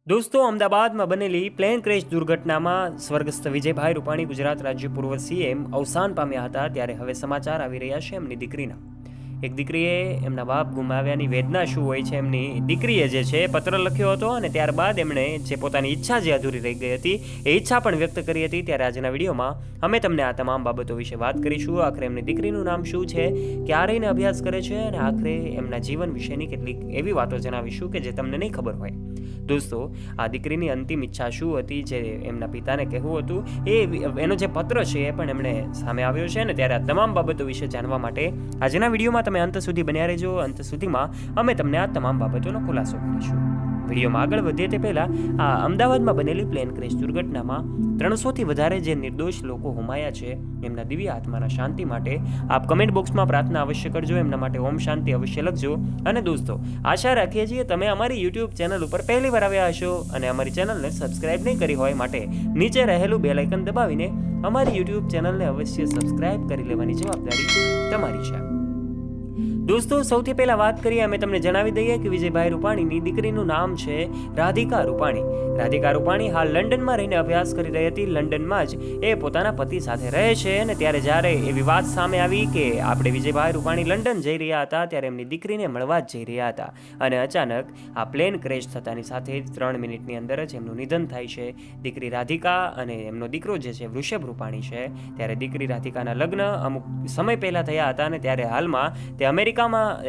દોસ્તો, અમદાવાદમાં બનેલી પ્લેન ક્રેશ દુર્ઘટનામાં સ્વર્ગસ્થ વિજયભાઈ રૂપાણી, ગુજરાત રાજ્ય પૂર્વ સીએમ, અવસાન પામ્યા હતા. ત્યારે હવે સમાચાર આવી રહ્યા છે એમની દીકરીના. એક દીકરીએ એમના બાપ ગુમાવ્યાની વેદના શું હોય છે, એમની દીકરીએ જે છે પત્ર લખ્યો હતો અને ત્યારબાદ એમણે જે પોતાની ઈચ્છા જે અધૂરી રહી ગઈ હતી એ ઈચ્છા પણ વ્યક્ત કરી હતી. ત્યારે આજના વિડીયોમાં અમે તમને આ તમામ બાબતો વિશે વાત કરીશું. આખરે એમની દીકરીનું નામ શું છે, ક્યાં રહીને અભ્યાસ કરે છે અને આખરે એમના જીવન વિશેની કેટલીક એવી વાતો જણાવીશું કે જે તમને નહીં ખબર હોય. દોસ્તો, આ દીકરીની અંતિમ ઈચ્છા શું હતી, જે એમના પિતાને કહેવું હતું, એનો જે પત્ર છે એ પણ એમણે સામે આવ્યો છે. ને ત્યારે આ તમામ બાબતો વિશે જાણવા માટે આજના વિડીયોમાં તમે અંત સુધી બન્યા રહેજો. અંત સુધીમાં અમે તમને આ તમામ બાબતોનો ખુલાસો કરીશું. વિડીયોમાં આગળ વધીએ તે પહેલાં આ અમદાવાદમાં બનેલી પ્લેન ક્રેશ દુર્ઘટનામાં 300થી વધારે જે નિર્દોષ લોકો હોમાયા છે, એમના દિવ્ય આત્માના શાંતિ માટે આપ કમેન્ટ બોક્સમાં પ્રાર્થના અવશ્ય કરજો. એમના માટે ઓમ શાંતિ અવશ્ય લખજો. અને દોસ્તો, આશા રાખીએ છીએ તમે અમારી યુટ્યુબ ચેનલ ઉપર પહેલી વાર આવ્યા હશો અને અમારી ચેનલને સબસ્ક્રાઇબ નહીં કરી હોય, માટે નીચે રહેલું બેલ આઇકન દબાવીને અમારી યુટ્યુબ ચેનલને અવશ્ય સબસ્ક્રાઇબ કરી લેવાની જવાબદારી તમારી છે. દોસ્તો, સૌથી પહેલાં વાત કરીએ, અમે તમને જણાવી દઈએ કે વિજયભાઈ રૂપાણીની દીકરીનું નામ છે રાધિકા રૂપાણી. રાધિકા રૂપાણી હાલ લંડનમાં રહીને અભ્યાસ કરી રહી હતી. લંડનમાં જ એ પોતાના પતિ સાથે રહે છે. અને ત્યારે જ્યારે એવી વાત સામે આવી કે આપણે વિજયભાઈ રૂપાણી લંડન જઈ રહ્યા હતા, ત્યારે એમની દીકરીને મળવા જ જઈ રહ્યા હતા અને અચાનક આ પ્લેન ક્રેશ થતાની સાથે જ 3 મિનિટની અંદર જ એમનું નિધન થાય છે. દીકરી રાધિકા અને એમનો દીકરો જે છે વૃષભ રૂપાણી છે. ત્યારે દીકરી રાધિકાના લગ્ન અમુક સમય પહેલાં થયા હતા અને ત્યારે હાલમાં તે અમેરિકામાં,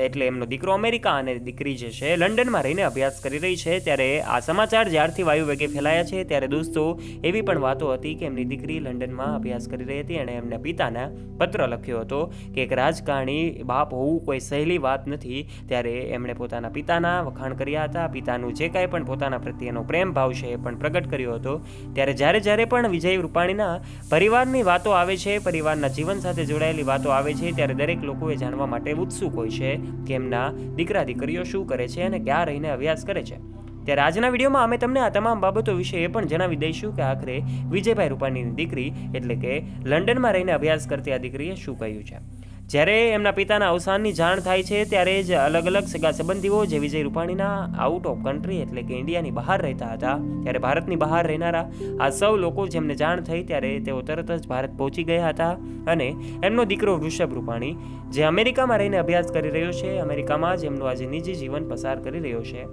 એટલે એમનો દીકરો અમેરિકા અને દીકરી જે છે લંડનમાં રહીને અભ્યાસ કરી રહી છે. ત્યારે આ સમાચાર જ્યારથી વાયુવેગે ફેલાયા છે, ત્યારે દોસ્તો એવી પણ વાતો હતી કે એમની દીકરી લંડનમાં અભ્યાસ કરી રહી હતી અને એમના પિતાને પત્ર લખ્યો હતો કે એક રાજકારણી બાપ હોવું કોઈ સહેલી વાત નથી. ત્યારે એમણે પોતાના પિતાના વખાણ કર્યા હતા. પિતાનું જે કાંઈ પણ પોતાના પ્રત્યેનો પ્રેમ ભાવ છે એ પણ પ્રગટ કર્યો હતો. ત્યારે જ્યારે પણ વિજય રૂપાણીના પરિવારની વાતો આવે છે, પરિવારના જીવન સાથે જોડાયેલી વાતો આવે છે, ત્યારે દરેક લોકોએ જાણવા માટે ઉત્સુક હોય છે કે એમના દીકરા દીકરીઓ શું કરે છે અને ક્યાં રહીને અભ્યાસ કરે છે. ત્યારે આજના વિડીયોમાં અમે તમને આ તમામ બાબતો વિશે એ પણ જણાવી દઈશું કે આખરે વિજયભાઈ રૂપાણીની દીકરી, એટલે કે લંડનમાં રહીને અભ્યાસ કરતી આ દીકરીએ શું કહ્યું છે. જ્યારે એમના પિતાના અવસાનની જાણ થાય છે, ત્યારે જ અલગ અલગ સગા સંબંધીઓ જે વિજય રૂપાણીના આઉટ ઓફ કન્ટ્રી, એટલે કે ઇન્ડિયાની બહાર રહેતા હતા, ત્યારે ભારતની બહાર રહેનારા આ સૌ લોકો જેમને જાણ થઈ, ત્યારે તેઓ તરત જ ભારત પહોંચી ગયા હતા. અને એમનો દીકરો વૃષભ રૂપાણી જે અમેરિકામાં રહીને અભ્યાસ કરી રહ્યો છે, અમેરિકામાં જ એમનું આજે નિજી જીવન પસાર કરી રહ્યો છે.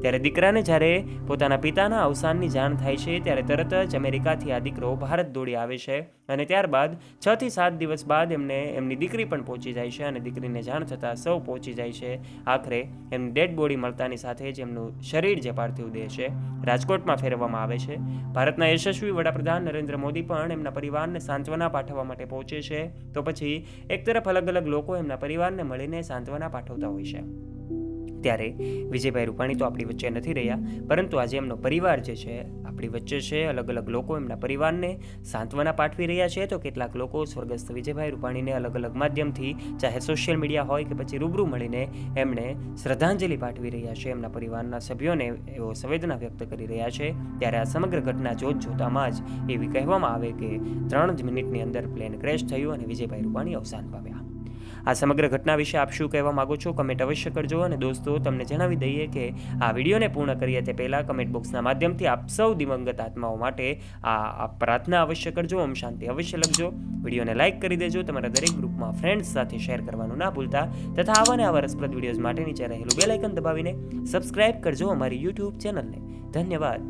ત્યારે દીકરાને જ્યારે પોતાના પિતાના અવસાનની જાણ થાય છે, ત્યારે તરત જ અમેરિકાથી આ દીકરો ભારત દોડી આવે છે. અને ત્યારબાદ 6 થી 7 દિવસ બાદ એમની દીકરી પણ પહોંચી જાય છે અને દીકરીને જાણ થતાં સૌ પહોંચી જાય છે. આખરે એમની ડેડ બોડી મળતાની સાથે જ એમનું શરીર જે પાર્થિવ દેહ છે રાજકોટમાં ફેરવવામાં આવે છે. ભારતના યશસ્વી વડાપ્રધાન નરેન્દ્ર મોદી પણ એમના પરિવારને સાંત્વના પાઠવવા માટે પહોંચે છે. તો પછી એક તરફ અલગ અલગ લોકો એમના પરિવારને મળીને સાંત્વના પાઠવતા હોય છે. ત્યારે વિજયભાઈ રૂપાણી તો આપણી વચ્ચે નથી રહ્યા, પરંતુ આજે એમનો પરિવાર જે છે આપણી વચ્ચે છે. અલગ અલગ લોકો એમના પરિવારને સાંત્વના પાઠવી રહ્યા છે. તો કેટલાક લોકો સ્વર્ગસ્થ વિજયભાઈ રૂપાણીને અલગ અલગ માધ્યમથી, ચાહે સોશિયલ મીડિયા હોય કે પછી રૂબરૂ મળીને એમણે શ્રદ્ધાંજલિ પાઠવી રહ્યા છે. એમના પરિવારના સભ્યોને એવો સંવેદના વ્યક્ત કરી રહ્યા છે. ત્યારે આ સમગ્ર ઘટના જોતામાં જ એવી કહેવામાં આવે કે 3 મિનિટની અંદર પ્લેન ક્રેશ થયું અને વિજયભાઈ રૂપાણી અવસાન પામ્યા. આ સમગ્ર ઘટના વિશે આપ શું કહેવા માગો છો, કમેન્ટ અવશ્ય કરજો. અને દોસ્તો, તમને જણાવી દઈએ કે આ વિડીયોને પૂર્ણ કરીએ તે પહેલાં કમેન્ટ બોક્સના માધ્યમથી આપ સૌ દિવંગત આત્માઓ માટે આ પ્રાર્થના અવશ્ય કરજો. ઓમ શાંતિ અવશ્ય લખજો. વિડીયોને લાઇક કરી દેજો. તમારા દરેક ગ્રુપમાં ફ્રેન્ડ્સ સાથે શેર કરવાનું ના ભૂલતા. તથા આવા રસપ્રદ વિડીયોઝ માટે નીચે રહેલું બેલ આઇકન દબાવીને સબસ્ક્રાઇબ કરજો અમારી યુટ્યુબ ચેનલને. ધન્યવાદ.